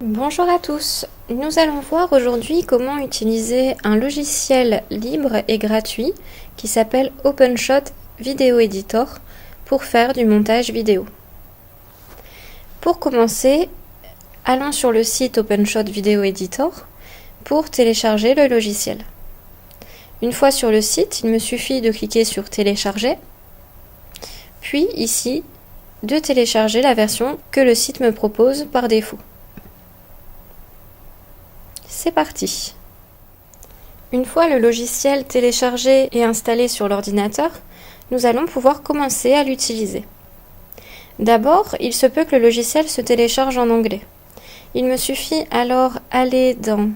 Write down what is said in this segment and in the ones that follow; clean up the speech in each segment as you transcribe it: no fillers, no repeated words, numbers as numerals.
Bonjour à tous, nous allons voir aujourd'hui comment utiliser un logiciel libre et gratuit qui s'appelle OpenShot Video Editor pour faire du montage vidéo. Pour commencer, allons sur le site OpenShot Video Editor pour télécharger le logiciel. Une fois sur le site, il me suffit de cliquer sur télécharger, puis ici de télécharger la version que le site me propose par défaut. C'est parti. Une fois le logiciel téléchargé et installé sur l'ordinateur, nous allons pouvoir commencer à l'utiliser. D'abord, il se peut que le logiciel se télécharge en anglais. Il me suffit alors d'aller dans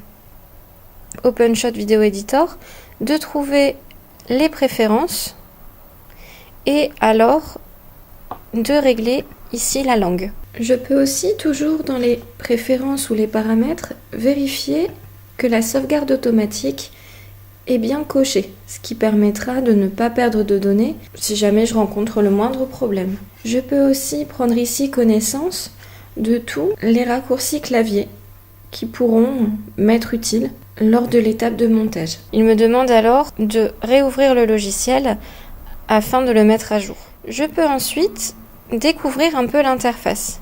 OpenShot Video Editor, de trouver les préférences et alors de régler ici la langue. Je peux aussi toujours dans les préférences ou les paramètres vérifier que la sauvegarde automatique est bien cochée, ce qui permettra de ne pas perdre de données si jamais je rencontre le moindre problème. Je peux aussi prendre ici connaissance de tous les raccourcis clavier qui pourront m'être utiles lors de l'étape de montage. Il me demande alors de réouvrir le logiciel afin de le mettre à jour. Je peux ensuite découvrir un peu l'interface.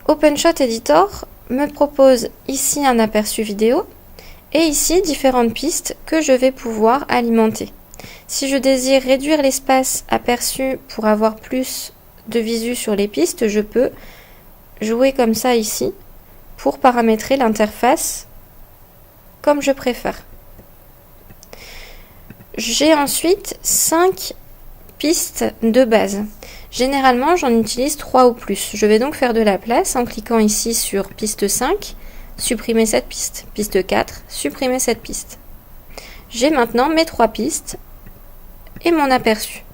OpenShot Editor me propose ici un aperçu vidéo et ici différentes pistes que je vais pouvoir alimenter. Si je désire réduire l'espace aperçu pour avoir plus de visu sur les pistes, je peux jouer comme ça ici pour paramétrer l'interface comme je préfère. J'ai ensuite 5 pistes de base. Généralement, j'en utilise 3 ou plus. Je vais donc faire de la place en cliquant ici sur piste 5, supprimer cette piste. Piste 4, supprimer cette piste. J'ai maintenant mes 3 pistes et mon aperçu.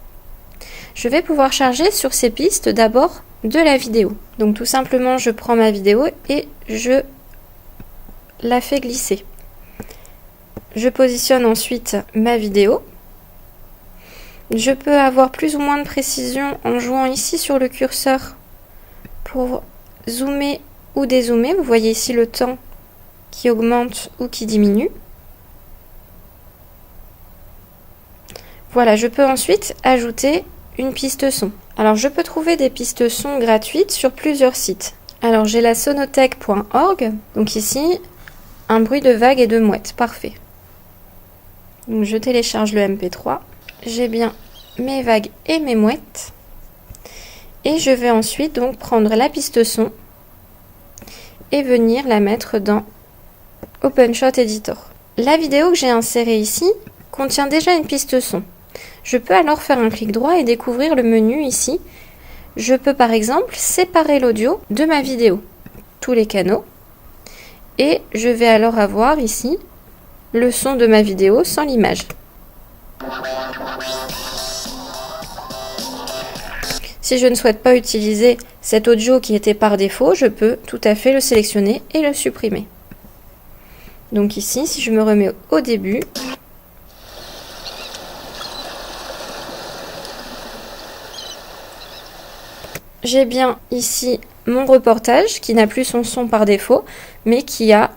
Je vais pouvoir charger sur ces pistes d'abord de la vidéo. Donc tout simplement, je prends ma vidéo et je la fais glisser. Je positionne ensuite ma vidéo. Je peux avoir plus ou moins de précision en jouant ici sur le curseur pour zoomer ou dézoomer. Vous voyez ici le temps qui augmente ou qui diminue. Voilà, je peux ensuite ajouter une piste son. Alors je peux trouver des pistes son gratuites sur plusieurs sites. Alors j'ai la sonothèque.org, donc ici un bruit de vagues et de mouettes, parfait. Donc je télécharge le MP3. J'ai bien mes vagues et mes mouettes. Et je vais ensuite donc prendre la piste son et venir la mettre dans OpenShot Editor. La vidéo que j'ai insérée ici contient déjà une piste son. Je peux alors faire un clic droit et découvrir le menu ici. Je peux par exemple séparer l'audio de ma vidéo, tous les canaux. Et je vais alors avoir ici le son de ma vidéo sans l'image. Si je ne souhaite pas utiliser cet audio qui était par défaut, je peux tout à fait le sélectionner et le supprimer. Donc ici, si je me remets au début, j'ai bien ici mon reportage qui n'a plus son son par défaut, mais qui a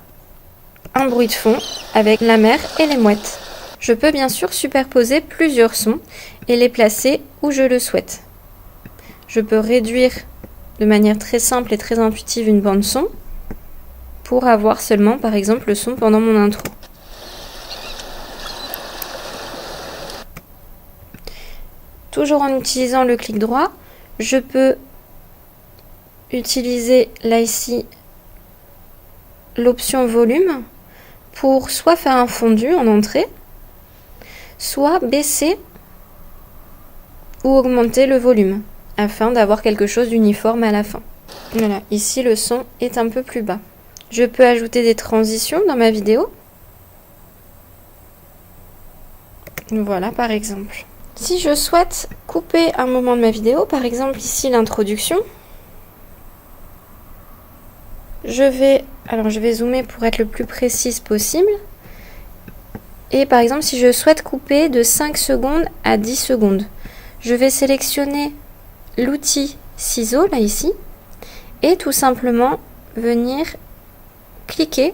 un bruit de fond avec la mer et les mouettes. Je peux bien sûr superposer plusieurs sons et les placer où je le souhaite. Je peux réduire de manière très simple et très intuitive une bande son pour avoir seulement par exemple le son pendant mon intro. Toujours en utilisant le clic droit, je peux utiliser là ici l'option volume pour soit faire un fondu en entrée, soit baisser ou augmenter le volume afin d'avoir quelque chose d'uniforme à la fin. Voilà, ici le son est un peu plus bas. Je peux ajouter des transitions dans ma vidéo. Voilà par exemple. Si je souhaite couper un moment de ma vidéo, par exemple ici l'introduction, je vais zoomer pour être le plus précise possible. Et par exemple, si je souhaite couper de 5 secondes à 10 secondes, je vais sélectionner l'outil ciseau, là ici, et tout simplement venir cliquer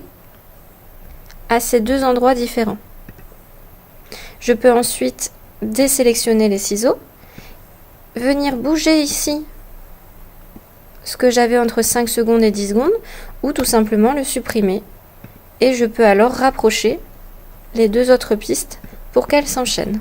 à ces deux endroits différents. Je peux ensuite désélectionner les ciseaux, venir bouger ici ce que j'avais entre 5 secondes et 10 secondes, ou tout simplement le supprimer. Et je peux alors rapprocher les deux autres pistes pour qu'elles s'enchaînent.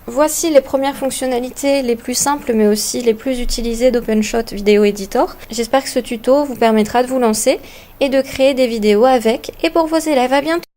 Voici les premières fonctionnalités les plus simples mais aussi les plus utilisées d'OpenShot Video Editor. J'espère que ce tuto vous permettra de vous lancer et de créer des vidéos avec et pour vos élèves. À bientôt!